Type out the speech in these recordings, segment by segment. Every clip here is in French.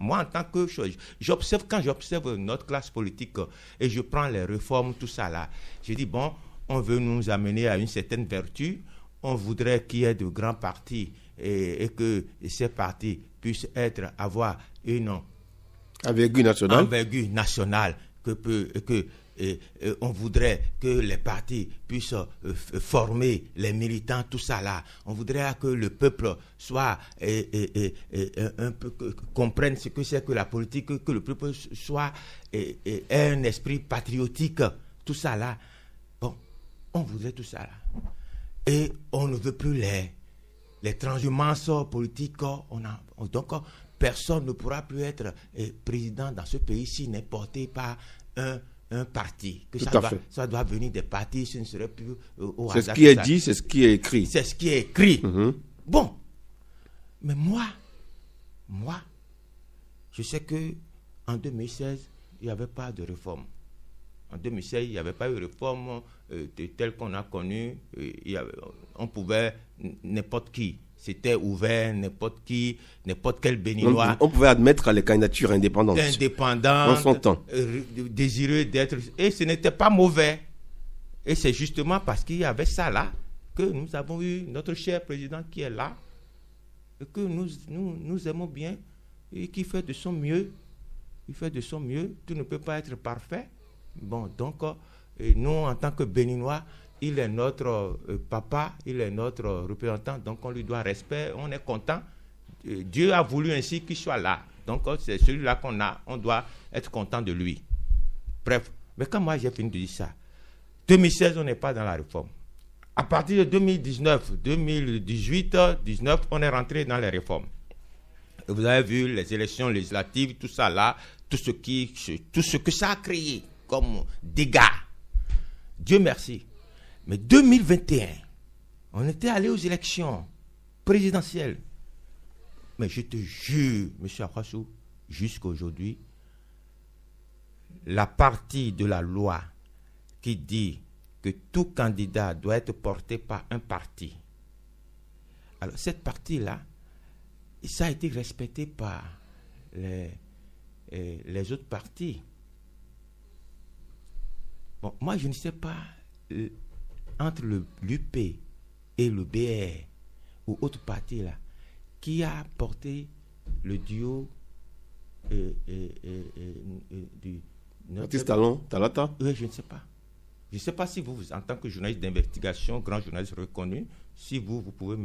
Moi, en tant que chose, quand j'observe notre classe politique et je prends les réformes, tout ça là, je dis, bon, on veut nous amener à une certaine vertu, on voudrait qu'il y ait de grands partis et que ces partis puissent avoir une envergure nationale, on voudrait que les partis puissent former les militants, tout ça là. On voudrait que le peuple soit un peu comprenne ce que c'est que la politique, que le peuple soit ait un esprit patriotique, tout ça là. Bon, on voudrait tout ça là. Et on ne veut plus les transhumances politiques. Donc, personne ne pourra plus être président dans ce pays s'il n'est porté par un parti. Que ça doit venir des partis, ce ne serait plus au hasard. C'est ce qui est dit, c'est ce qui est écrit. C'est ce qui est écrit. Bon, mais moi, je sais que en 2016, il n'y avait pas de réforme. En 2016, il n'y avait pas eu de réforme telle qu'on a connue. On pouvait, n'importe qui, c'était ouvert, n'importe qui, n'importe quel Béninois. On pouvait admettre les candidatures indépendantes. En son temps. Désireux d'être. Et ce n'était pas mauvais. Et c'est justement parce qu'il y avait ça là que nous avons eu notre cher président qui est là, et que nous aimons bien, et qui fait de son mieux. Il fait de son mieux. Tout ne peut pas être parfait. Bon, donc, nous, en tant que Béninois, il est notre papa, il est notre représentant, donc on lui doit respect, on est content. Dieu a voulu ainsi qu'il soit là. Donc, c'est celui-là on doit être content de lui. Bref, mais quand moi j'ai fini de dire ça, 2016, on n'est pas dans la réforme. À partir de 2019, 2018, 2019, on est rentré dans les réformes. Et vous avez vu les élections législatives, tout ça là, tout ce que ça a créé comme dégâts. Dieu merci. Mais 2021, on était allé aux élections présidentielles. Mais je te jure, M. Akwasou, jusqu'à aujourd'hui, la partie de la loi qui dit que tout candidat doit être porté par un parti. Alors, cette partie-là, ça a été respecté par les autres partis. Bon, moi, je ne sais pas, entre l'UP et le BR ou autre parti là, qui a porté le duo du... Baptiste Talata? Oui, je ne sais pas. Je ne sais pas si vous, en tant que journaliste d'investigation, grand journaliste reconnu, si vous pouvez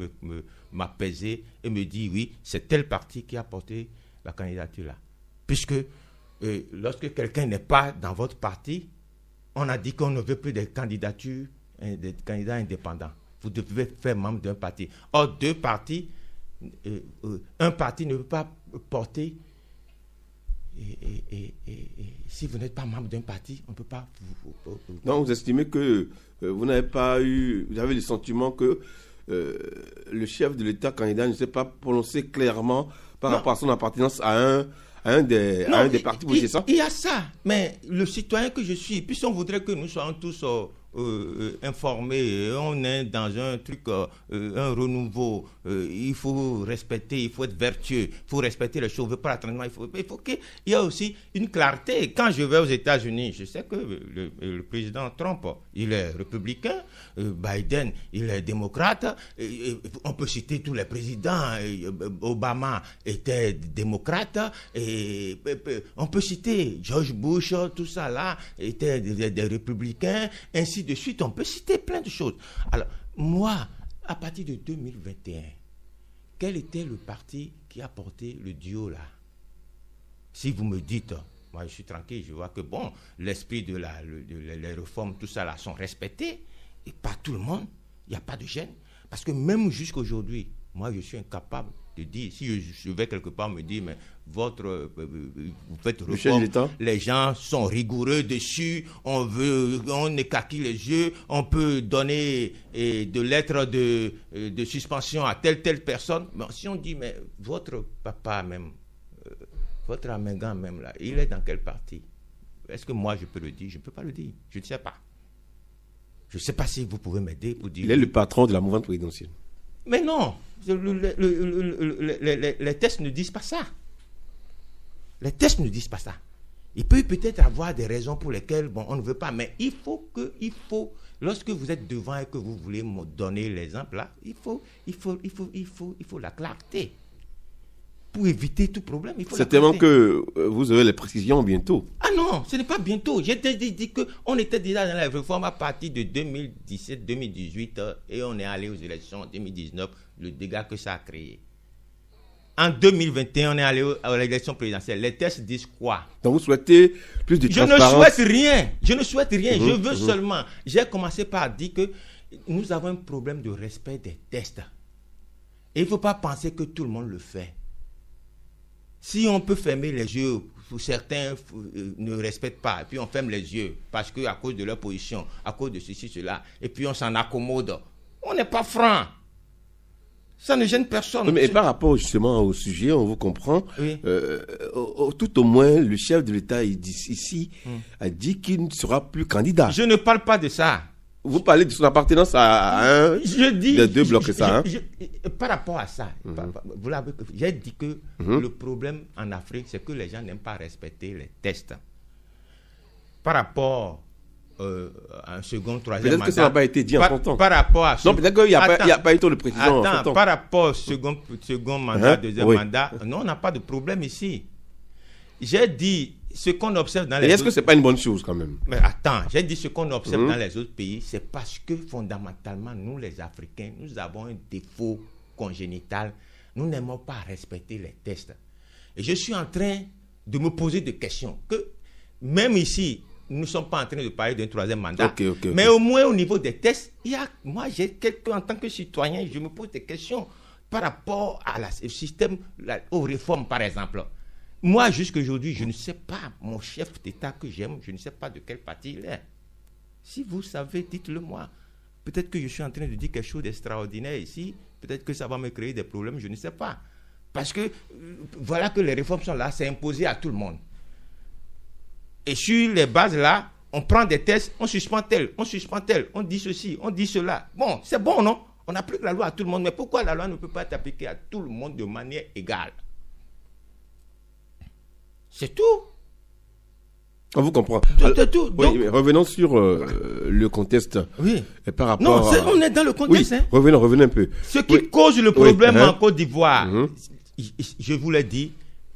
m'apaiser et me dire, oui, c'est tel parti qui a porté la candidature là. Puisque lorsque quelqu'un n'est pas dans votre parti, on a dit qu'on ne veut plus des candidatures, des candidats indépendants. Vous devez faire membre d'un parti. Or, deux partis, un parti ne peut pas porter. Et si vous n'êtes pas membre d'un parti, on ne peut pas. Donc, vous estimez que vous n'avez pas eu. Vous avez le sentiment que le chef de l'État candidat ne s'est pas prononcé clairement par rapport à son appartenance à un des partis, c'est ça? Il y a ça, mais le citoyen que je suis, puisqu'on voudrait que nous soyons tous informés, on est dans un truc, un renouveau, il faut respecter, il faut être vertueux, il faut respecter les choses, il faut pas l'attendre, il faut qu'il y ait aussi une clarté. Quand je vais aux États-Unis, je sais que le président Trump, il est républicain, Biden, il est démocrate, on peut citer tous les présidents, Obama était démocrate, et on peut citer George Bush, tout ça là, était des républicains, ainsi de suite, on peut citer plein de choses. Alors, moi, à partir de 2021, quel était le parti qui a porté le duo là? Si vous me dites, moi je suis tranquille, je vois que bon, l'esprit de les réformes, tout ça là, sont respectés, et pas tout le monde, il n'y a pas de gêne. Parce que même jusqu'à aujourd'hui, moi je suis incapable de dire, si je vais quelque part me dire, mais vous faites réforme, les gens sont rigoureux dessus, on écarquille les yeux, on peut donner de lettres de suspension à telle personne. Bon, si on dit, mais votre papa même, votre Amengan même là, il est dans quel parti? Est-ce que moi je peux le dire? Je ne peux pas le dire, je ne sais pas. Je ne sais pas si vous pouvez m'aider pour dire... Il est le patron de la mouvance présidentielle. Mais non, les tests ne disent pas ça. Les tests ne disent pas ça. Il peut peut-être avoir des raisons pour lesquelles on ne veut pas, mais il faut, lorsque vous êtes devant et que vous voulez me donner l'exemple là, il faut la clarté. Pour éviter tout problème, il faut certainement que vous aurez les précisions bientôt. Ah non, ce n'est pas bientôt. J'ai dit qu'on était déjà dans la réforme à partir de 2017-2018 et on est allé aux élections en 2019, le dégât que ça a créé. En 2021, on est allé à l'élection présidentielle. Les tests disent quoi? Donc vous souhaitez plus de transparence? Je ne souhaite rien. Je veux seulement... J'ai commencé par dire que nous avons un problème de respect des tests. Et il ne faut pas penser que tout le monde le fait. Si on peut fermer les yeux, certains ne respectent pas, et puis on ferme les yeux parce qu'à cause de leur position, à cause de ceci, cela, et puis on s'en accommode. On n'est pas franc. Ça ne gêne personne. Oui, mais par rapport justement au sujet, on vous comprend. Oui. Tout au moins, le chef de l'État ici a dit qu'il ne sera plus candidat. Je ne parle pas de ça. Vous parlez de son appartenance à un des deux blocs, ça. Par rapport à ça, j'ai dit que le problème en Afrique, c'est que les gens n'aiment pas respecter les tests. Par rapport à un second, troisième mandat. Peut-être que ça n'a pas été dit en son temps. Par rapport à non, peut-être qu'il n'y a pas eu trop de précision en son temps. Par rapport au second mandat, deuxième mandat, non, on n'a pas de problème ici. J'ai dit ce qu'on observe dans les est-ce que ce n'est pas une bonne chose quand même? Mais attends, j'ai dit ce qu'on observe dans les autres pays, c'est parce que fondamentalement, nous les Africains, nous avons un défaut congénital. Nous n'aimons pas respecter les tests. Et je suis en train de me poser des questions. Que même ici, nous ne sommes pas en train de parler d'un troisième mandat. Mais au moins au niveau des tests, moi, en tant que citoyen, je me pose des questions par rapport au système, aux réformes par exemple. Moi, jusqu'aujourd'hui, je ne sais pas, mon chef d'État que j'aime, je ne sais pas de quel parti il est. Si vous savez, dites-le moi. Peut-être que je suis en train de dire quelque chose d'extraordinaire ici, peut-être que ça va me créer des problèmes, je ne sais pas. Parce que, voilà que les réformes sont là, c'est imposé à tout le monde. Et sur les bases là, on prend des tests, on suspend tel, on dit ceci, on dit cela. Bon, c'est bon, non? On applique la loi à tout le monde, mais pourquoi la loi ne peut pas être appliquée à tout le monde de manière égale? C'est tout. On vous comprend. Tout. Donc, oui, revenons sur le contexte. Oui. Et par rapport on est dans le contexte. Oui, revenons un peu. Ce qui cause le problème en Côte d'Ivoire, je vous l'ai dit,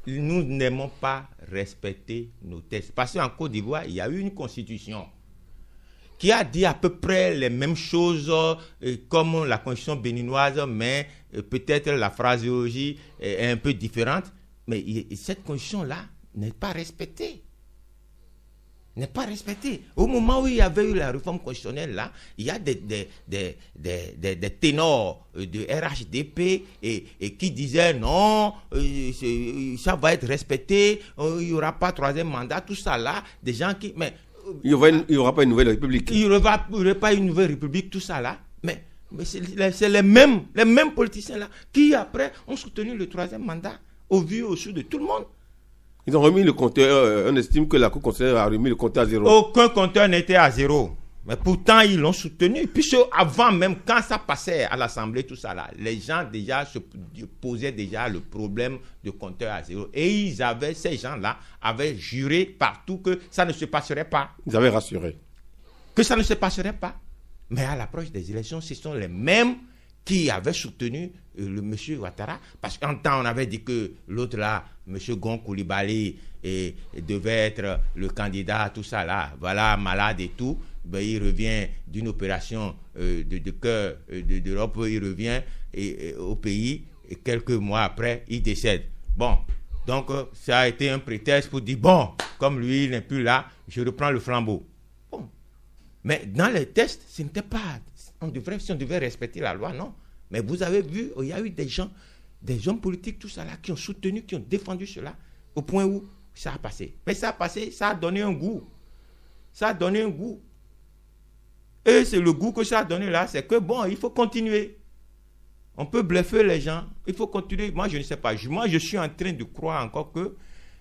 nous n'aimons pas respecter nos textes. Parce qu'en Côte d'Ivoire, il y a eu une constitution qui a dit à peu près les mêmes choses comme la constitution béninoise, mais peut-être la phraséologie est un peu différente. Mais cette constitution-là n'est pas respectée. Au moment où il y avait eu la réforme constitutionnelle, là, il y a des ténors de RHDP et qui disaient non, ça va être respecté, il n'y aura pas troisième mandat, tout ça là, des gens qui... Mais, il n'y aura pas une nouvelle république. Il n'y aura pas une nouvelle république, tout ça là. Mais c'est les mêmes politiciens là qui après ont soutenu le troisième mandat au vu au su de tout le monde. Ils ont remis le compteur, on estime que la Cour constitutionnelle a remis le compteur à zéro. Aucun compteur n'était à zéro. Mais pourtant, ils l'ont soutenu. Puis avant même, quand ça passait à l'Assemblée, tout ça là, les gens déjà se posaient déjà le problème de compteur à zéro. Et ces gens-là avaient juré partout que ça ne se passerait pas. Ils avaient rassuré. Que ça ne se passerait pas. Mais à l'approche des élections, ce sont les mêmes qui avait soutenu le monsieur Ouattara, parce qu'en temps on avait dit que l'autre là, monsieur Gon Coulibaly, devait être le candidat, tout ça là, voilà, malade et tout. Ben, il revient d'une opération de cœur d'Europe, il revient au pays et quelques mois après, il décède. Bon, donc ça a été un prétexte pour dire, bon, comme lui il n'est plus là, je reprends le flambeau. Bon. Mais dans les tests, ce n'était pas... on devait respecter la loi, non. Mais vous avez vu, il y a eu des gens, des hommes politiques, tout ça là, qui ont soutenu, qui ont défendu cela, au point où ça a passé. Mais ça a passé, ça a donné un goût. Et c'est le goût que ça a donné là, c'est que bon, il faut continuer. On peut bluffer les gens, il faut continuer. Moi, je ne sais pas. Moi, je suis en train de croire encore que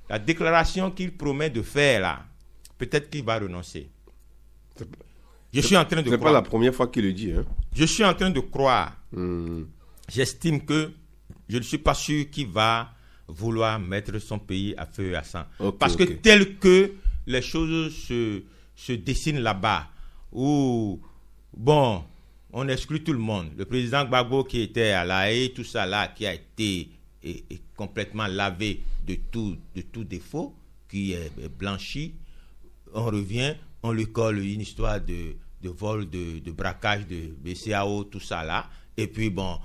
la déclaration qu'il promet de faire là, peut-être qu'il va renoncer. Je suis en train de croire. C'est pas la première fois qu'il le dit. Hein? Je suis en train de croire. J'estime que je ne suis pas sûr qu'il va vouloir mettre son pays à feu et à sang. Okay, parce que tel que les choses se dessinent là-bas, où, bon, on exclut tout le monde. Le président Gbagbo qui était à La Haye, tout ça là, qui a été complètement lavé de tout défaut, qui est blanchi, on revient, on lui colle une histoire de vol, de braquage, de BCAO, tout ça là, et puis bon,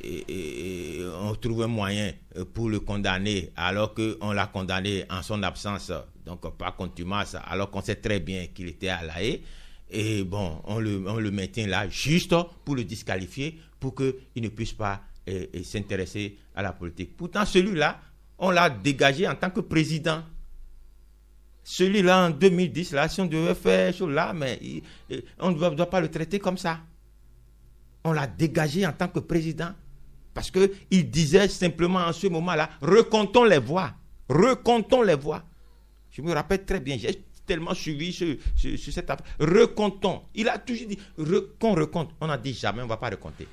on trouve un moyen pour le condamner, alors qu'on l'a condamné en son absence, donc par contumace, alors qu'on sait très bien qu'il était à La Haye, et bon, on le maintient là juste pour le disqualifier, pour qu'il ne puisse pas s'intéresser à la politique. Pourtant, celui-là, on l'a dégagé en tant que président. Celui-là, en 2010, là, si on devait faire chose là, mais on ne doit pas le traiter comme ça. On l'a dégagé en tant que président. Parce qu'il disait simplement en ce moment-là, recomptons les voix. Recomptons les voix. Je me rappelle très bien, j'ai tellement suivi sur cette affaire. Recomptons. Il a toujours dit qu'on recompte. On a dit jamais, on ne va pas recompter.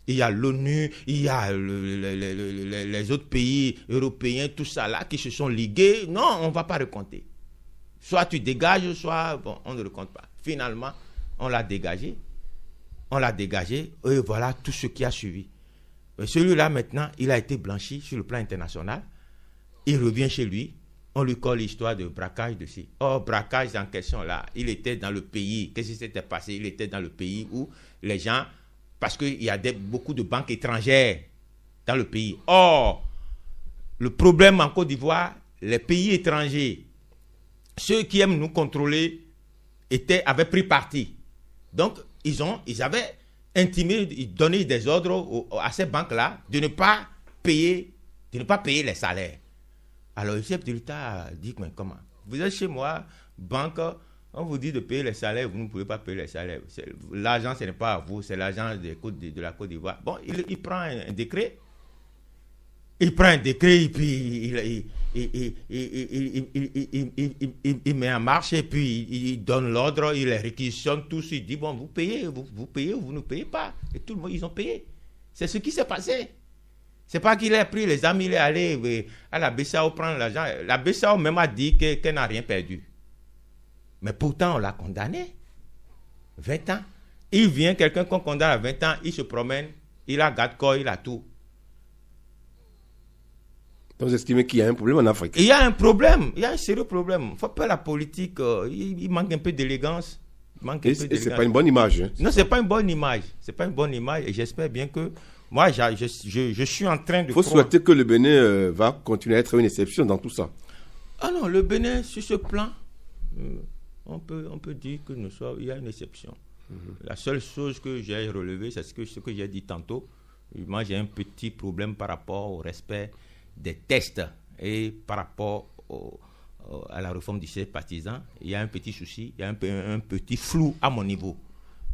Il y a l'ONU, il y a les autres pays européens, tout ça là, qui se sont ligués. Non, on ne va pas recompter. Soit tu dégages, soit bon, on ne recompte pas. Finalement, on l'a dégagé. Et voilà tout ce qui a suivi. Mais celui-là, maintenant, il a été blanchi sur le plan international. Il revient chez lui. On lui colle l'histoire de braquage de ci. Or, braquage en question là, il était dans le pays. Qu'est-ce qui s'était passé? Il était dans le pays où les gens... Parce qu'il y a beaucoup de banques étrangères dans le pays. Or, le problème en Côte d'Ivoire, les pays étrangers, ceux qui aiment nous contrôler, avaient pris parti. Donc, ils avaient intimé, donné des ordres à ces banques-là de ne pas payer les salaires. Alors, le chef de l'État a dit, mais comment? Vous êtes chez moi, banque... On vous dit de payer les salaires, vous ne pouvez pas payer les salaires. L'argent, ce n'est pas à vous, c'est l'argent de la Côte d'Ivoire. Bon, il prend un décret. Il prend un décret et puis il met en marche et puis il donne l'ordre, il les réquisitionne tous. Il dit, bon, vous payez ou vous ne payez pas. Et tout le monde, ils ont payé. C'est ce qui s'est passé. C'est pas qu'il a pris les amis, il est allé à la BCAO prendre l'argent. La BCAO même a dit qu'elle n'a rien perdu. Mais pourtant, on l'a condamné. 20 ans. Il vient, quelqu'un qu'on condamne à 20 ans, il se promène, il a garde-corps, il a tout. Donc vous estimez qu'il y a un problème en Afrique? Il y a un problème, il y a un sérieux problème. Il ne faut pas la politique, il manque un peu d'élégance. Et ce n'est pas une bonne image. Hein? Non, ce n'est pas une bonne image. Ce n'est pas une bonne image et j'espère bien que moi, je suis en train de... Il faut souhaiter que le Bénin va continuer à être une exception dans tout ça. Ah non, le Bénin, sur ce plan... On peut dire qu'il y a une exception. La seule chose que j'ai relevée, c'est ce que j'ai dit tantôt. Moi, j'ai un petit problème par rapport au respect des tests et par rapport à la réforme du chef partisan. Il y a un petit souci, il y a un petit flou à mon niveau.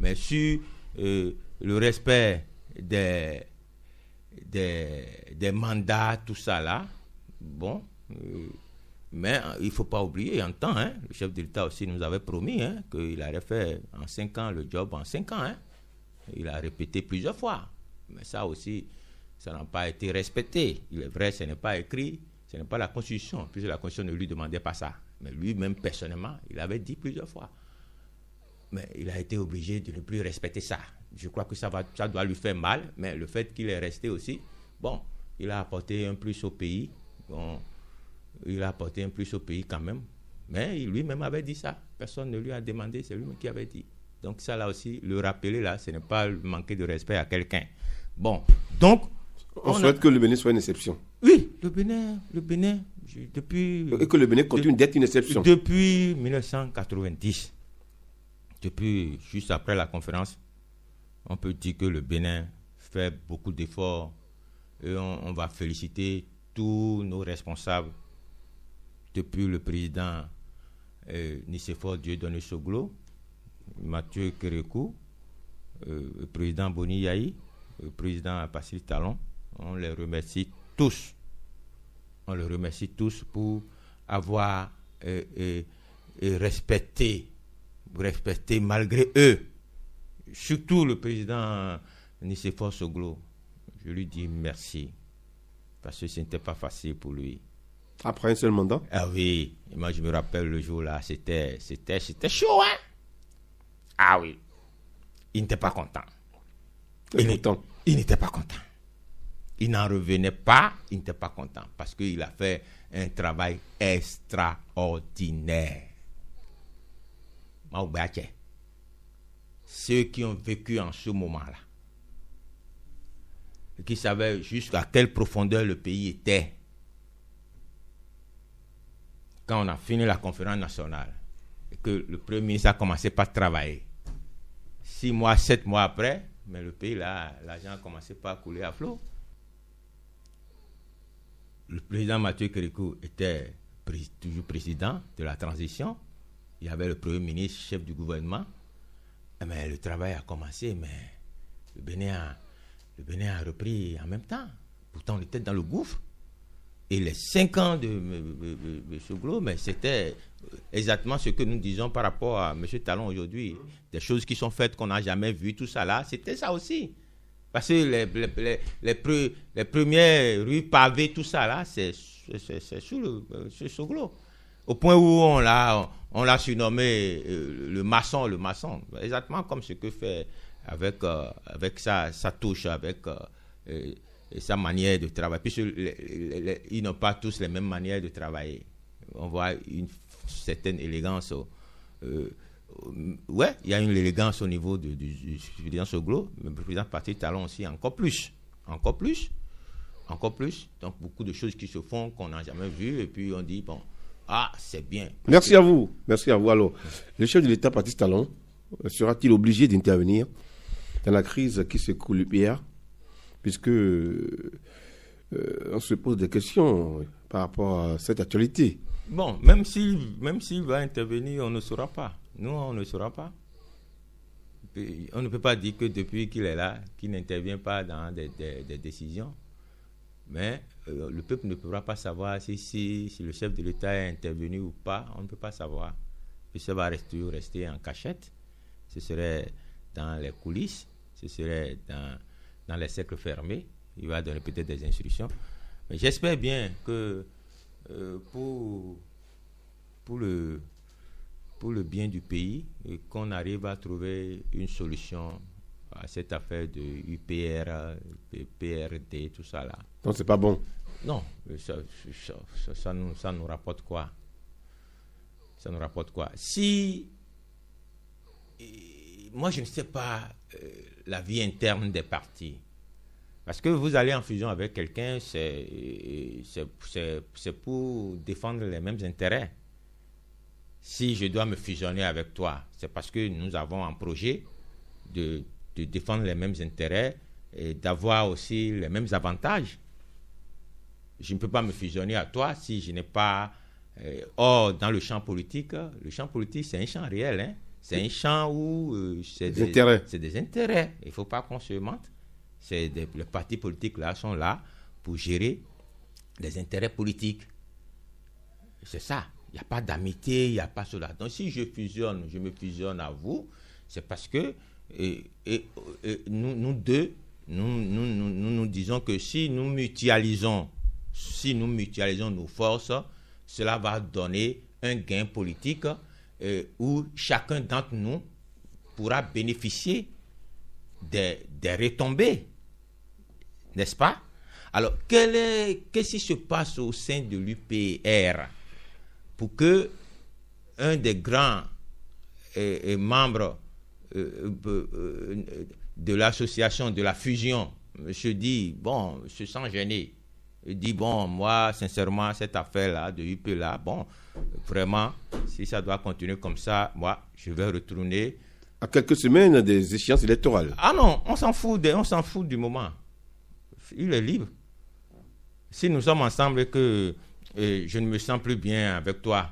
Mais sur le respect des mandats, tout ça là, bon... mais il ne faut pas oublier, en temps, le chef de l'État aussi nous avait promis qu'il allait faire en 5 ans le job en 5 ans. Il a répété plusieurs fois. Mais ça aussi, ça n'a pas été respecté. Il est vrai, ce n'est pas écrit, ce n'est pas la Constitution, puisque la Constitution ne lui demandait pas ça. Mais lui-même, personnellement, il avait dit plusieurs fois. Mais il a été obligé de ne plus respecter ça. Je crois que ça doit lui faire mal, mais le fait qu'il est resté aussi, bon, il a apporté un plus au pays. Bon, il a apporté un plus au pays quand même. Mais lui-même avait dit ça. Personne ne lui a demandé, c'est lui-même qui avait dit. Donc ça là aussi, le rappeler là, ce n'est pas manquer de respect à quelqu'un. Bon, donc... On souhaite que le Bénin soit une exception. Oui, le Bénin, depuis... Et que le Bénin continue d'être une exception. Depuis 1990, depuis juste après la conférence, on peut dire que le Bénin fait beaucoup d'efforts et on va féliciter tous nos responsables depuis le président Nicéphore Dieudonné Soglo, Mathieu Kérékou, le président Boni Yahi, le président Passy Talon. On les remercie tous. On les remercie tous pour avoir respecté malgré eux. Surtout le président Nicéphore Soglo. Je lui dis merci. parce que ce n'était pas facile pour lui. Après un seul mandat? Ah oui, et moi je me rappelle le jour-là, c'était chaud, hein? Ah oui, il n'était pas content. Il n'était pas content. Il n'en revenait pas, il n'était pas content, parce qu'il a fait un travail extraordinaire. Ceux qui ont vécu en ce moment-là, qui savaient jusqu'à quelle profondeur le pays était, quand on a fini la conférence nationale, et que le Premier ministre a commencé par travailler, 6 mois, 7 mois après, mais le pays, là, l'argent a commencé par couler à flot. Le président Mathieu Kérékou était toujours président de la transition. Il y avait le Premier ministre, chef du gouvernement. Mais le travail a commencé, mais le Bénin a repris en même temps. Pourtant, on était dans le gouffre. Et les 5 ans de M. Glo, mais c'était exactement ce que nous disons par rapport à M. Talon aujourd'hui. Des choses qui sont faites qu'on n'a jamais vues, tout ça là, c'était ça aussi. Parce que les premières rues pavées, tout ça là, c'est sous le Soglo. Au point où on l'a surnommé le maçon. Exactement comme ce que fait avec sa touche, avec sa manière de travailler. Puisqu'ils n'ont pas tous les mêmes manières de travailler. On voit une certaine élégance. Ouais, il y a une élégance au niveau du président Soglo, mais le président Patrice Talon aussi, encore plus. Donc, beaucoup de choses qui se font qu'on n'a jamais vues, et puis on dit, bon, c'est bien. Merci à vous. Alors, le chef de l'État, Patrice Talon, sera-t-il obligé d'intervenir dans la crise qui secoue l'UPR, puisque on se pose des questions par rapport à cette actualité? Bon, même s'il va intervenir, on ne saura pas. Nous, on ne saura pas. On ne peut pas dire que depuis qu'il est là, qu'il n'intervient pas dans des décisions. Mais le peuple ne pourra pas savoir si le chef de l'État est intervenu ou pas. On ne peut pas savoir. Puis ça va rester en cachette. Ce serait dans les coulisses. Ce serait dans les cercles fermés. Il va donner peut-être des instructions. Mais j'espère bien que pour le bien du pays, qu'on arrive à trouver une solution à cette affaire de UPR, de PRD, tout ça là. Donc c'est pas bon? Non, ça nous rapporte quoi? Ça nous rapporte quoi? Moi je ne sais pas la vie interne des partis. Parce que vous allez en fusion avec quelqu'un, c'est pour défendre les mêmes intérêts. Si je dois me fusionner avec toi, c'est parce que nous avons un projet de défendre les mêmes intérêts et d'avoir aussi les mêmes avantages. Je ne peux pas me fusionner à toi si je n'ai pas... Or, dans le champ politique, c'est un champ réel. Hein? C'est un champ où c'est des intérêts. Il ne faut pas qu'on se mente. Les partis politiques là sont là pour gérer les intérêts politiques. C'est ça. Il n'y a pas d'amitié, il n'y a pas cela. Donc si je me fusionne à vous, c'est parce que nous deux, nous disons que si nous mutualisons nos forces, cela va donner un gain politique où chacun d'entre nous pourra bénéficier des retombées, n'est-ce pas? Alors, qu'est-ce qui se passe au sein de l'UPR pour que un des grands membres de l'association, de la fusion, se dit, bon, se sent gêné, il dit, bon, moi, sincèrement, cette affaire-là, de UP là, bon, vraiment, si ça doit continuer comme ça, moi, je vais retourner. À quelques semaines des échéances électorales. Ah non, on s'en fout du moment. Il est libre. Si nous sommes ensemble et que je ne me sens plus bien avec toi,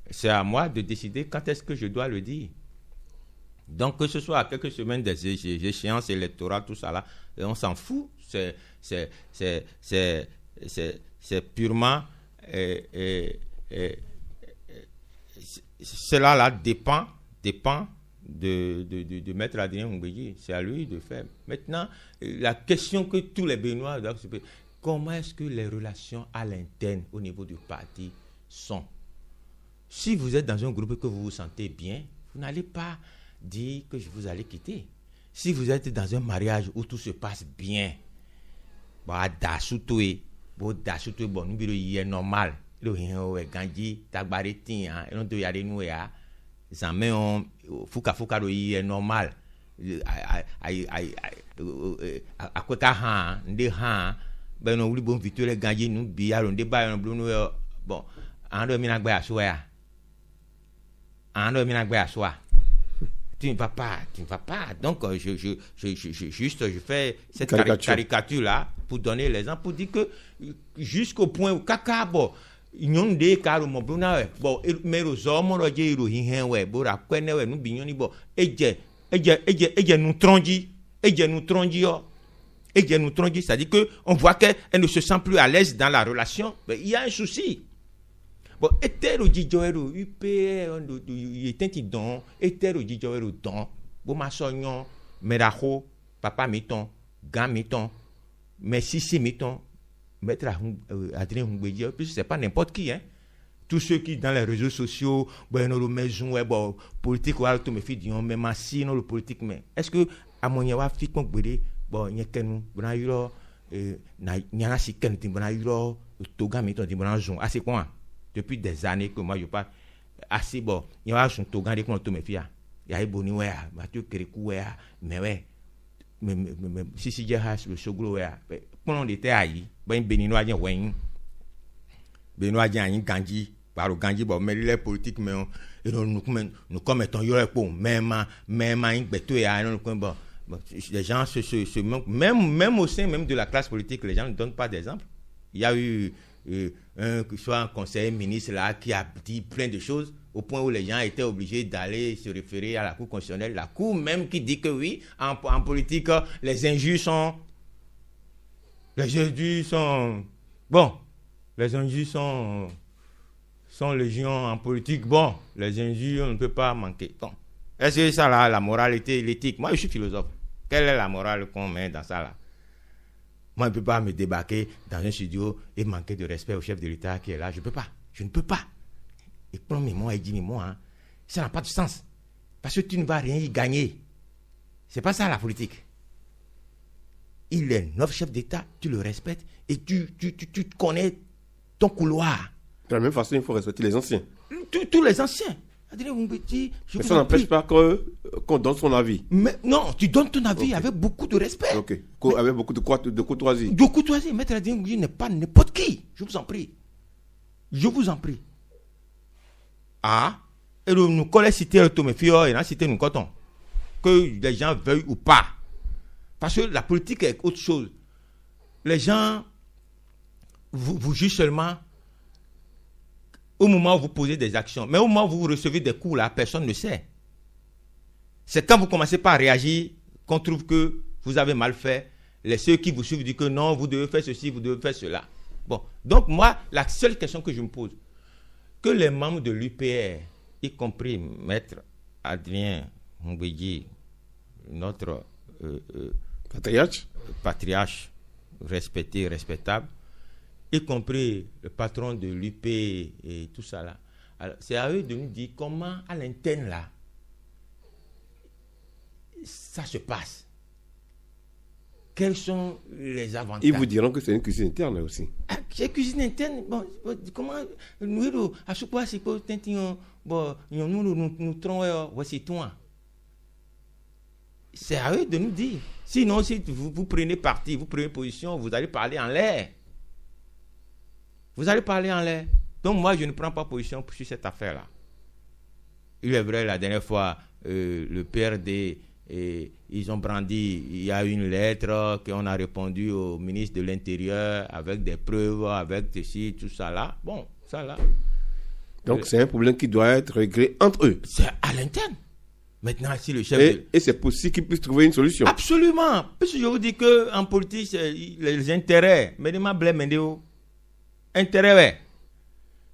c'est à moi de décider quand est-ce que je dois le dire. Donc, que ce soit à quelques semaines des échéances électorales, tout ça là, on s'en fout. C'est purement... cela là dépend de Maître Adrien Ngbeyi. C'est à lui de faire. Maintenant, la question que tous les Béninois doivent se poser, comment est-ce que les relations à l'interne au niveau du parti sont. Si vous êtes dans un groupe et que vous vous sentez bien, vous n'allez pas dire que vous allez quitter. Si vous êtes dans un mariage où tout se passe bien, bon, nous est normal. Le est gandhi, tabareti, et on doit y aller nous ya. Jamais on fuka est normal. À quoi qu'à des han, ben on oublie bon vite les gandhi nous billard on débat on blou bon, en deux minutes à soi. En deux minutes à soi. Tu ne vas pas. Donc, je fais cette caricature là pour donner l'exemple, pour dire que jusqu'au point où caca, bon, ils des carreaux, mon bruna, bon, mais aux hommes, on a dit, bon, à quoi nous bignoni, bon, et nous trongi, c'est-à-dire qu'on voit qu'elle ne se sent plus à l'aise dans la relation, mais il y a un souci. Bon, etero jijoero UPR yetenti don etero jijoero don bo ma sonyon meraho papa miton gan miton mais si miton maître Adrien Hungbeji puisque c'est pas n'importe qui hein, tous ceux qui dans les réseaux sociaux bon no maison ouais bon politique ou tout me fait dion même si no le politique mais est-ce que amonya wa fi kon gbere bon nyekenu bana yuro na nyana siken tin bana yuro to gan miton tin bana zon assez quoi. Depuis des années que moi je parle assez bon il y a son togan de quand me fia il y a boni ouais Mathieu Kérékou ouais mais ouais mais si j'ai le soglo ouais pendant l'été aïe ben béninois dien ouais béninois dien un ganji par le ganji bon mais les politiques mais nous comme étant yo pour même un beto ya non bon les gens se même au sein même de la classe politique les gens ne donnent pas d'exemple. Il y a eu un conseiller ministre là qui a dit plein de choses au point où les gens étaient obligés d'aller se référer à la Cour constitutionnelle, la Cour même qui dit que oui, en politique, les injures sont légion en politique. Bon, les injures, on ne peut pas manquer. Bon, est-ce que ça là, la moralité, l'éthique? Moi, je suis philosophe. Quelle est la morale qu'on met dans ça là? Moi, je ne peux pas me débarquer dans un studio et manquer de respect au chef de l'État qui est là. Je ne peux pas. Et prends mes mots et dis mes mots. Hein. Ça n'a pas de sens. Parce que tu ne vas rien y gagner. C'est pas ça la politique. Il est notre chef d'État, tu le respectes et tu connais ton couloir. De la même façon, il faut respecter les anciens. Tous les anciens. Mais ça n'empêche pas qu'on donne son avis. Mais non, tu donnes ton avis avec beaucoup de respect. Ok. Avec beaucoup de courtoisie. De courtoisie. Maître Adrien n'est pas n'importe qui. Je vous en prie. Ah, et nous collons citer le Tomefio et nous citer nous cotons. Que les gens veuillent ou pas. Parce que la politique est autre chose. Les gens vous jugent seulement au moment où vous posez des actions. Mais au moment où vous recevez des coups, là, personne ne sait. C'est quand vous commencez par réagir qu'on trouve que vous avez mal fait. Ceux qui vous suivent disent que non, vous devez faire ceci, vous devez faire cela. Bon, donc moi, la seule question que je me pose, que les membres de l'UPR, y compris Maître Adrien Hungbeji, notre patriarche respecté, respectable, y compris le patron de l'UP et tout ça là. Alors, c'est à eux de nous dire comment à l'interne là, ça se passe. Quels sont les avantages? Ils vous diront que c'est une cuisine interne aussi. C'est une cuisine interne. Bon, comment nous à chaque fois c'est que nous trouvons voici toi. C'est à eux de nous dire. Sinon, si vous prenez parti, vous prenez position, vous allez parler en l'air. Vous allez parler en l'air. Donc moi, je ne prends pas position sur cette affaire-là. Il est vrai, la dernière fois, le PRD, ils ont brandi, il y a une lettre qu'on a répondu au ministre de l'Intérieur avec des preuves, avec ceci, tout ça là. Bon, ça là. Donc c'est un problème qui doit être réglé entre eux. C'est à l'interne. Maintenant, si le chef... Et c'est possible qu'ils puissent trouver une solution. Absolument. Parce que je vous dis qu'en politique, c'est les intérêts. Mais ma blême, intérêt, ouais.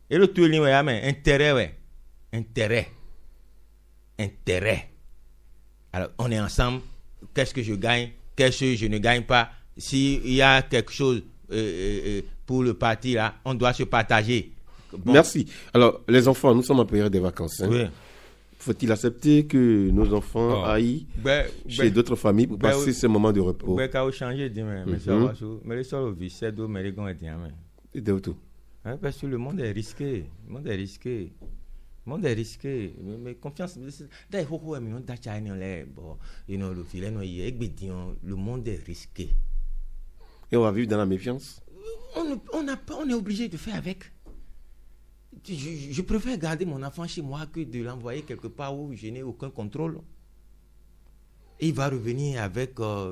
Et le tout, intérêt, ouais. Intérêt. Alors, on est ensemble. Qu'est-ce que je gagne? Qu'est-ce que je ne gagne pas? S'il y a quelque chose, pour le parti, là, on doit se partager. Bon. Merci. Alors, les enfants, nous sommes en période des vacances. Hein. Oui. Faut-il accepter que nos enfants aillent chez d'autres familles pour passer ce moment de repos? Mais le sol au vice, mais les gars, et de tout. Parce que le monde est risqué. Le monde est risqué. Le monde est risqué. Mais confiance. Le monde est risqué. Et on va vivre dans la méfiance. On est obligé de faire avec. Je préfère garder mon enfant chez moi que de l'envoyer quelque part où je n'ai aucun contrôle. Il va revenir avec un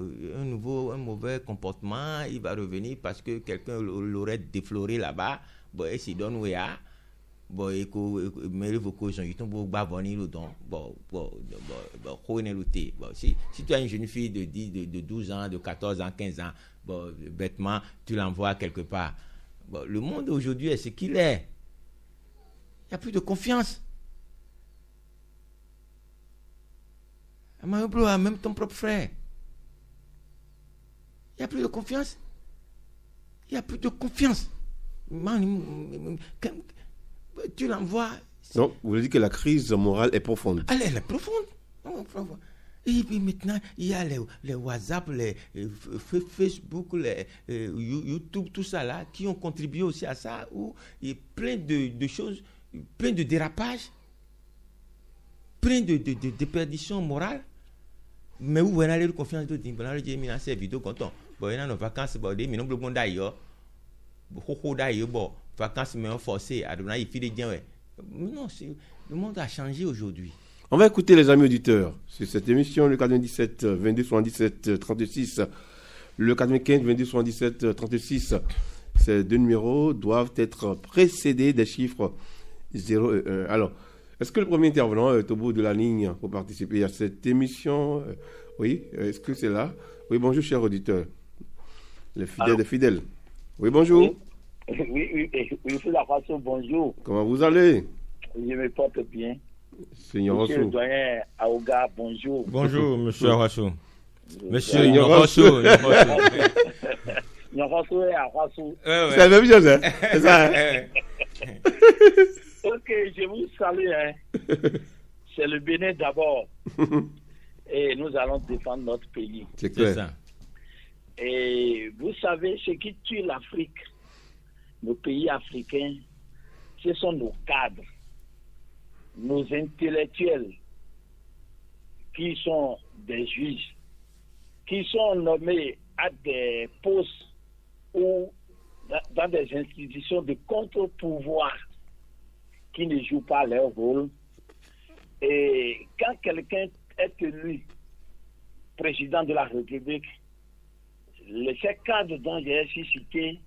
mauvais comportement. Il va revenir parce que quelqu'un l'aurait défloré là-bas. Bon, et s'il donne ouéa. Bon, si tu as une jeune fille de 12 ans, de 14 ans, 15 ans, bon, bêtement, tu l'envoies quelque part. Bon, le monde aujourd'hui est ce qu'il est. Il n'y a plus de confiance. Même ton propre frère. Il n'y a plus de confiance. Il n'y a plus de confiance. Tu l'envoies. Donc, vous voulez dire que la crise morale est profonde. Elle est profonde. Et puis maintenant, il y a les WhatsApp, les Facebook, les YouTube, tout ça là, qui ont contribué aussi à ça, où il y a plein de choses, plein de dérapages, plein de déperditions morales. Mais où on a la confiance de dire, on a dit, mais c'est vidéo content. Bon, il y a nos vacances, bon, mais non, le monde d'ailleurs, bon, vacances, mais on forcé, à donner, il fait des gens, non, le monde a changé aujourd'hui. On va écouter les amis auditeurs sur cette émission, le 97 22 77 36, le 95 22 77 36. Ces deux numéros doivent être précédés des chiffres 0 et 1. Alors, est-ce que le premier intervenant est au bout de la ligne pour participer à cette émission? Oui, est-ce que c'est là? Oui, bonjour, chers auditeurs. Les fidèles des fidèles. Oui, bonjour. Oui, c'est la façon, bonjour. Comment vous allez? Je me porte bien. Seigneur Monsieur Rosso. le doyen Aouga, bonjour. Bonjour, monsieur Rosso. Monsieur Seigneur Rosso. Rosso et Rosso. C'est la même chose, hein? C'est ça, hein? Ok, je vous salue. Hein. C'est le Bénin d'abord. Et nous allons défendre notre pays. C'est clair. ça. Et vous savez, ce qui tue l'Afrique, nos pays africains, ce sont nos cadres, nos intellectuels, qui sont des juges, qui sont nommés à des postes ou dans des institutions de contre-pouvoir qui ne jouent pas leur rôle. Et quand quelqu'un est élu président de la République, ces cadres dont j'ai ainsi cité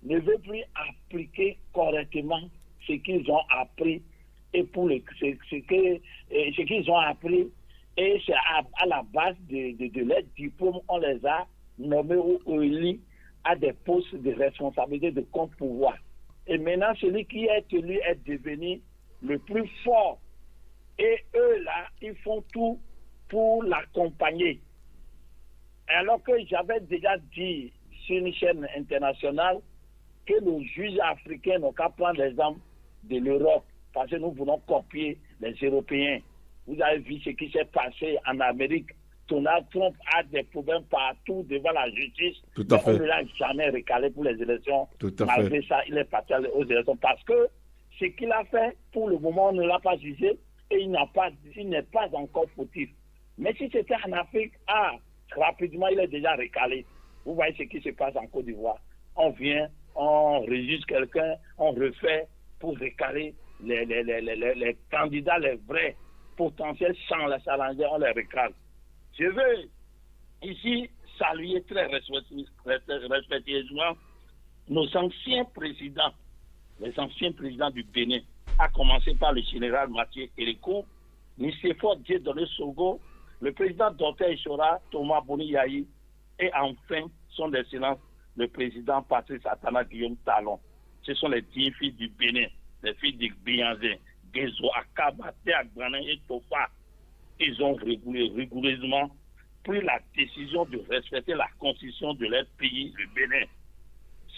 ne veulent plus appliquer correctement ce qu'ils ont appris et pour ce qu'ils ont appris, et c'est à la base de leur diplôme, on les a nommés ou élus à des postes de responsabilité de contre-pouvoir. Et maintenant, celui qui est élu est devenu le plus fort. Et eux, là, ils font tout pour l'accompagner. Alors que j'avais déjà dit sur une chaîne internationale que nos juges africains n'ont qu'à prendre l'exemple de l'Europe, parce que nous voulons copier les Européens. Vous avez vu ce qui s'est passé en Amérique. Donald Trump a des problèmes partout devant la justice. Tout à fait. On ne l'a jamais recalé pour les élections. Tout à Malgré fait. ça, il est parti aux élections parce que ce qu'il a fait, pour le moment, on ne l'a pas jugé et il n'est pas encore fautif. Mais si c'était en Afrique, rapidement, il est déjà recalé. Vous voyez ce qui se passe en Côte d'Ivoire. On vient, on enregistre quelqu'un, on refait pour recaler les candidats, les vrais potentiels sans les challenger, on les recale. Je veux ici saluer très respectueusement nos anciens présidents, les anciens présidents du Bénin, à commencer par le général Mathieu Kérékou, Nicéphore Dieudonné Sogo, le président Dr Ishora, Thomas Boni Yahi, et enfin, son excellence, le président Patrice Atana Guillaume Talon. Ce sont les 10 filles du Bénin, les filles de Bianzé, Gezo, Akaba, Théagbanin et Tofa. Ils ont rigoureusement pris la décision de respecter la constitution de leur pays, le Bénin.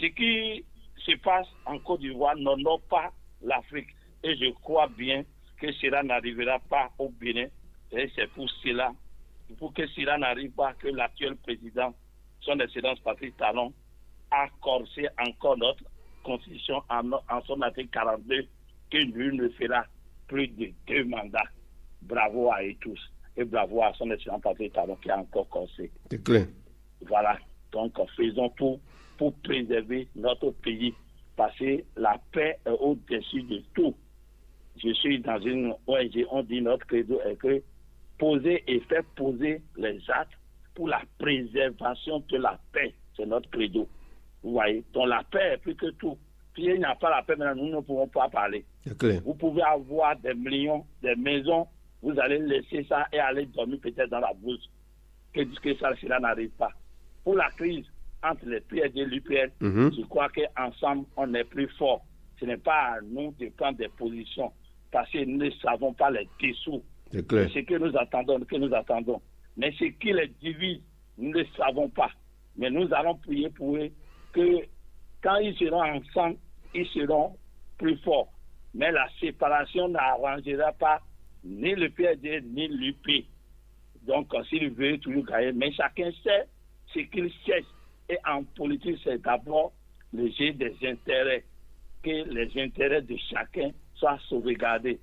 Ce qui se passe en Côte d'Ivoire n'honore pas l'Afrique. Et je crois bien que cela n'arrivera pas au Bénin. Et c'est pour cela, pour que cela n'arrive pas, que l'actuel président, son Excellence Patrice Talon, a corsé encore notre constitution en son article 42, que nul ne fera plus de 2 mandats. Bravo à eux tous. Et bravo à son Excellence Patrice Talon qui a encore corsé. C'est clair. Voilà. Donc, faisons tout pour préserver notre pays. Parce que la paix est au-dessus de tout. Je suis dans une ONG, on dit notre credo est que poser et faire poser les actes pour la préservation de la paix. C'est notre credo. Vous voyez, donc la paix est plus que tout. Puis il n'y a pas la paix, maintenant nous ne pouvons pas parler. Vous pouvez avoir des millions, des maisons, vous allez laisser ça et aller dormir peut-être dans la bourse. Que cela n'arrive pas. Pour la crise entre les PRD et l'UPR, je crois qu'ensemble, on est plus fort. Ce n'est pas à nous de prendre des positions parce que nous ne savons pas les dessous. C'est ce que nous attendons, Mais ce qui les divise, nous ne le savons pas. Mais nous allons prier pour eux que quand ils seront ensemble, ils seront plus forts. Mais la séparation n'arrangera pas ni le PRD ni l'UP. Donc, s'ils veulent toujours gagner, mais chacun sait ce qu'il cherche. Et en politique, c'est d'abord le jeu des intérêts. Que les intérêts de chacun soient sauvegardés.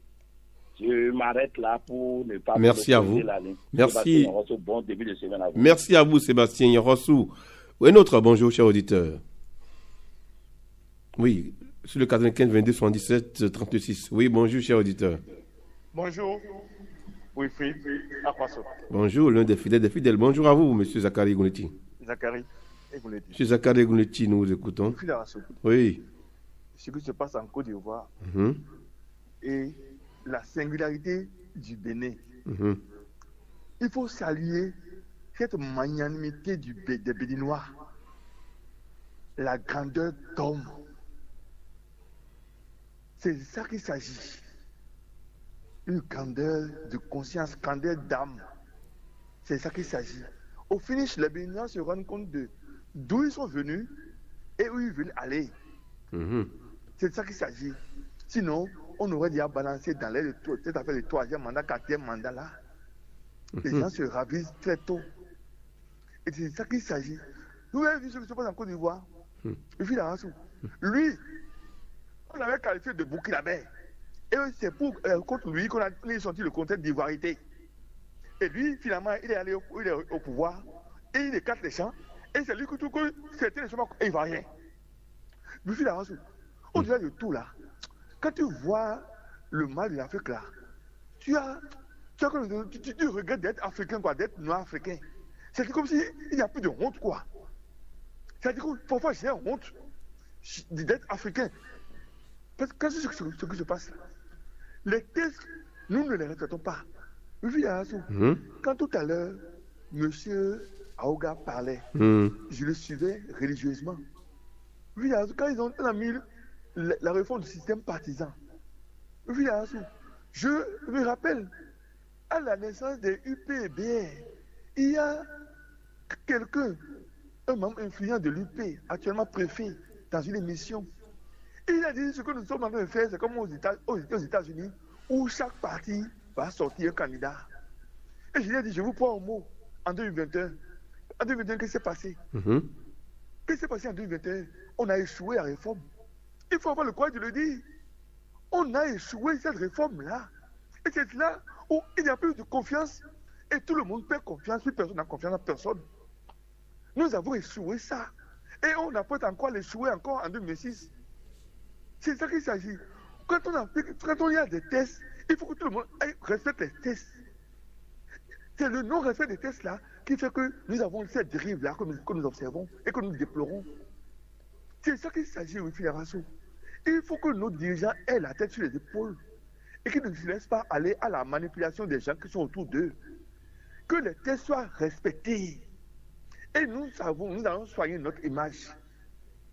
Je m'arrête là pour ne pas... Merci à vous. Merci. Bon début de semaine à vous. Merci à vous, Sébastien Yorossou. Un autre bonjour, cher auditeur. Oui, sur le 95 22 77 36. Oui, bonjour, cher auditeur. Bonjour. Oui, Philippe. Bonjour, l'un des fidèles. Bonjour à vous, monsieur Zachary Gouneti. Zachary Gouneti. Monsieur Zachary Gouneti, nous vous écoutons. Oui. Ce qui se passe en Côte d'Ivoire et la singularité du Bénin. Il faut saluer cette magnanimité des Béninois, la grandeur d'homme. C'est de ça qu'il s'agit. Une grandeur de conscience, grandeur d'âme. C'est de ça qu'il s'agit. Au finish, les Béninois se rendent compte de d'où ils sont venus et où ils veulent aller. C'est de ça qu'il s'agit. Sinon, on aurait déjà balancé dans cette affaire de 3e mandat, 4e mandat là. Les gens se ravissent très tôt. Et c'est de ça qu'il s'agit. Vous avez vu ce qui se passe en Côte d'Ivoire. Lui, on avait qualifié de Burkinabé. Et c'est contre lui qu'on a sorti le concept d'ivoirité. Et lui, finalement, il est allé au pouvoir. Et il écarte les champs. Et c'est lui qui trouve que c'était les champs ivoiriens. Au-delà de tout là, quand tu vois le mal de l'Afrique là, tu regrettes d'être africain, quoi, d'être noir africain. C'est comme s'il n'y a plus de honte, quoi. C'est-à-dire que parfois j'ai honte d'être africain. Parce que c'est ce qui se passe. Les textes, nous ne les respectons pas. Quand tout à l'heure, M. Aouga parlait, je le suivais religieusement. Quand ils ont mis la réforme du système partisan, je me rappelle, à la naissance des UPBR, il y a quelqu'un, un membre influent de l'UP, actuellement préfet, dans une émission. Il a dit ce que nous sommes en train de faire, c'est comme aux États-Unis, où chaque parti va sortir un candidat. Et je lui ai dit, je vous prends au mot, en 2021. En 2021, qu'est-ce qui s'est passé? Qu'est-ce qui s'est passé en 2021? On a échoué la réforme. Il faut avoir le courage de le dire. On a échoué cette réforme-là. Et c'est là où il n'y a plus de confiance. Et tout le monde perd confiance. Plus personne n'a confiance en personne. Nous avons échoué ça. Et on apprête encore à l'échouer encore en 2006. C'est ça qu'il s'agit. Quand il y a des tests, il faut que tout le monde respecte les tests. C'est le non-respect des tests-là qui fait que nous avons cette dérive-là que nous observons et que nous déplorons. C'est ça qu'il s'agit, oui, Fédération. Il faut que nos dirigeants aient la tête sur les épaules et qu'ils ne se laissent pas aller à la manipulation des gens qui sont autour d'eux. Que les tests soient respectés. Et nous allons soigner notre image.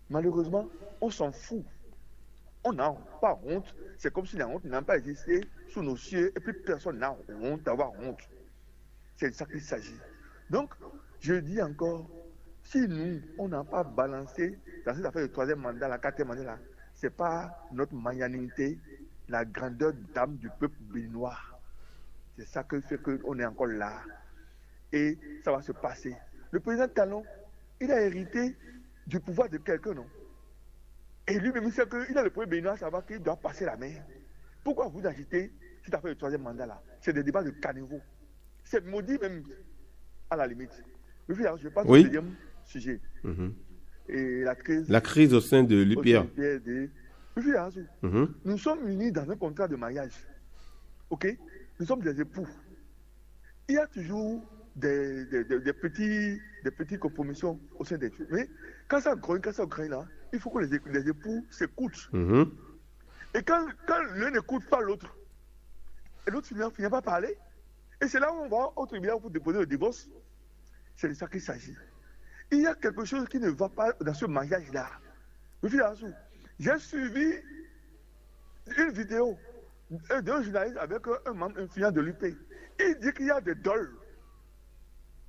Malheureusement, on s'en fout. On n'a pas honte. C'est comme si la honte n'a pas existé sous nos cieux et puis personne n'a honte d'avoir honte. C'est de ça qu'il s'agit. Donc, je dis encore, Si nous, on n'a pas balancé dans cette affaire de troisième mandat, la quatrième mandat, là, ce n'est pas notre magnanimité, la grandeur d'âme du peuple béninois. C'est ça qui fait qu'on est encore là. Et ça va se passer. Le président Talon, il a hérité du pouvoir de quelqu'un, non? Et lui-même, il sait qu'il a le premier béninois à savoir qu'il doit passer la main. Pourquoi vous agitez cette affaire de troisième mandat là? C'est des débats de caniveau. C'est maudit même à la limite. Je passe au deuxième sujet. Et la crise au sein de l'UPR. Nous sommes unis dans un contrat de mariage. Ok? Nous sommes des époux. Il y a toujours des petites compromissions au sein des trucs. Mais quand ça grogne là, il faut que les époux s'écoutent. Et quand l'un n'écoute pas l'autre, et l'autre finit pas parler, et c'est là où on va au tribunal pour déposer le divorce. C'est de ça qu'il s'agit. Il y a quelque chose qui ne va pas dans ce mariage-là. J'ai suivi une vidéo d'un journaliste avec un membre influent de l'UP. Il dit qu'il y a des dôles.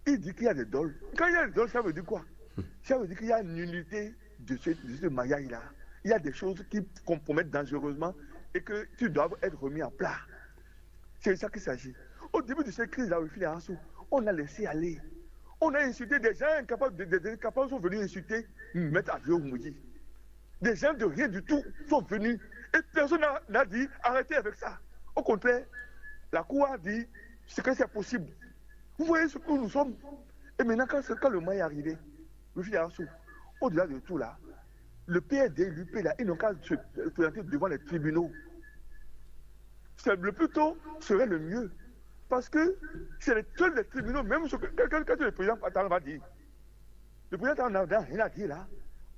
Quand il y a des dôles, ça veut dire quoi? Ça veut dire qu'il y a une nullité de ce mariage-là. Il y a des choses qui compromettent dangereusement et que tu dois être remis en plat. C'est de ça qu'il s'agit. Au début de cette crise-là, on a laissé aller. On a insulté des gens incapables, des incapables sont venus insulter Maître Adio Mouji. Des gens de rien du tout sont venus. Et personne n'a dit arrêtez avec ça. Au contraire, la Cour a dit que c'est possible. Vous voyez ce que nous sommes. Et maintenant, quand le mois est arrivé, au-delà de tout là, le PRD, l'UP là, ils n'ont qu'à se présenter devant les tribunaux. Le plus tôt serait le mieux. Parce que c'est les tribunaux, même ce que le président Talon va dire. Le président Talon n'a rien à dire là.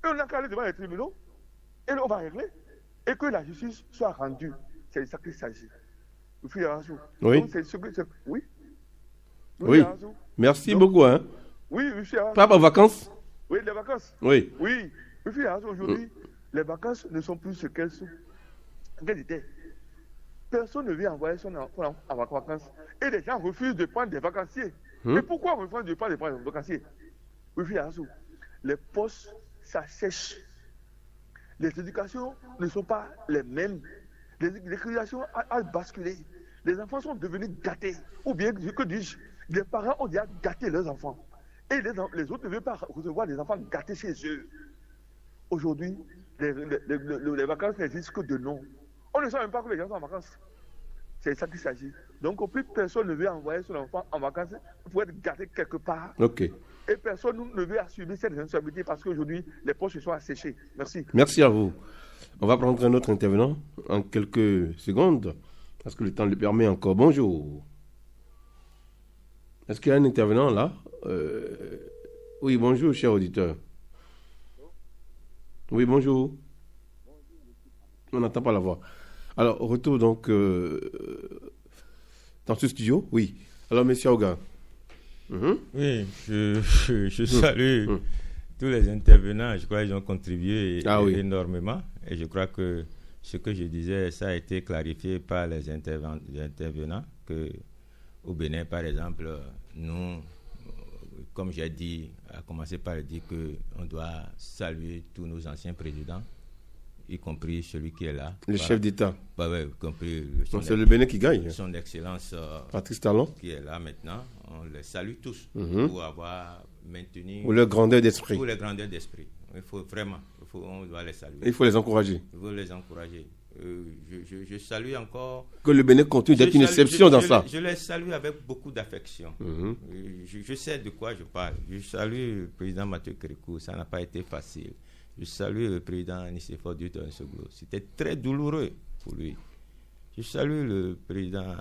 Et on n'a qu'à aller devant les tribunaux, et on va régler, et que la justice soit rendue. C'est de ça qu'il s'agit. Oui. Oui. Merci beaucoup. Hein. Oui, monsieur. Pas en vacances? Oui, les vacances. Oui. Oui. Aujourd'hui, les vacances ne sont plus ce qu'elles sont. Qu'elles étaient. Personne ne vient envoyer son enfant en vacances. Et les gens refusent de prendre des vacanciers. Et pourquoi on refuse de prendre des vacanciers? Les postes, ça sèche. Les éducations ne sont pas les mêmes. L'éducation a basculé. Les enfants sont devenus gâtés. Ou bien, que dis-je, les parents ont déjà gâté leurs enfants. Et les autres ne veulent pas recevoir des enfants gâtés chez eux. Aujourd'hui, les vacances n'existent que de nom. On ne sait même pas que les gens sont en vacances. C'est ça qu'il s'agit. Donc, plus personne ne veut envoyer son enfant en vacances pour être gâté quelque part. Ok. Et personne ne veut assumer cette responsabilité parce qu'aujourd'hui, les poches se sont asséchées. Merci. Merci à vous. On va prendre un autre intervenant en quelques secondes parce que le temps le permet encore. Bonjour. Est-ce qu'il y a un intervenant là? Oui, bonjour, cher auditeur. Oui, bonjour. On n'entend pas la voix. Alors, retour donc dans ce studio. Oui. Alors, monsieur Aouga. Oui, je salue tous les intervenants. Je crois qu'ils ont contribué énormément. Et je crois que ce que je disais, ça a été clarifié par les intervenants. Au Bénin, par exemple, nous, comme j'ai dit, à commencer par dire qu'on doit saluer tous nos anciens présidents, y compris celui qui est là. Le chef d'État. Y compris c'est le Bénin qui gagne. Son Excellence Patrice Talon. Qui est là maintenant. On les salue tous pour avoir maintenu... Pour leur grandeur d'esprit. Pour leur grandeur d'esprit. Il faut vraiment, on doit les saluer. Il faut les encourager. Il faut les encourager. Je salue encore... Que le Bénin continue d'être une exception dans ça. Je les salue avec beaucoup d'affection. Je sais de quoi je parle. Je salue le président Mathieu Kérékou. Ça n'a pas été facile. Je salue le président Nicéphore Dutton-Soglo. C'était très douloureux pour lui. Je salue le président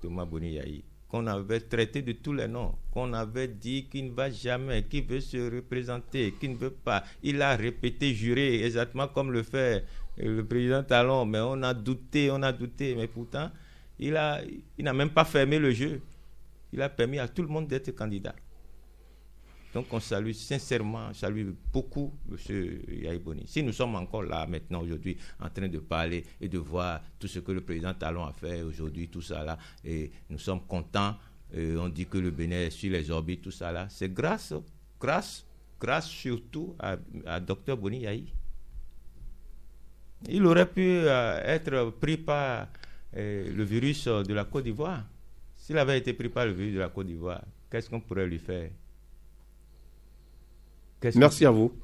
Thomas Boni-Yahi, qu'on avait traité de tous les noms, qu'on avait dit qu'il ne va jamais, qu'il veut se représenter, qu'il ne veut pas. Il a répété, juré, exactement comme le fait le président Talon. Mais on a douté. Mais pourtant, il n'a même pas fermé le jeu. Il a permis à tout le monde d'être candidat. Donc on salue sincèrement, salue beaucoup M. Yahi Boni. Si nous sommes encore là maintenant aujourd'hui en train de parler et de voir tout ce que le président Talon a fait aujourd'hui, tout ça là, et nous sommes contents, on dit que le Bénin est sur les orbites, tout ça là, c'est grâce grâce surtout à Dr Boni Yahi. Il aurait pu être pris par le virus de la Côte d'Ivoire. S'il avait été pris par le virus de la Côte d'Ivoire, qu'est-ce qu'on pourrait lui faire? Merci à vous.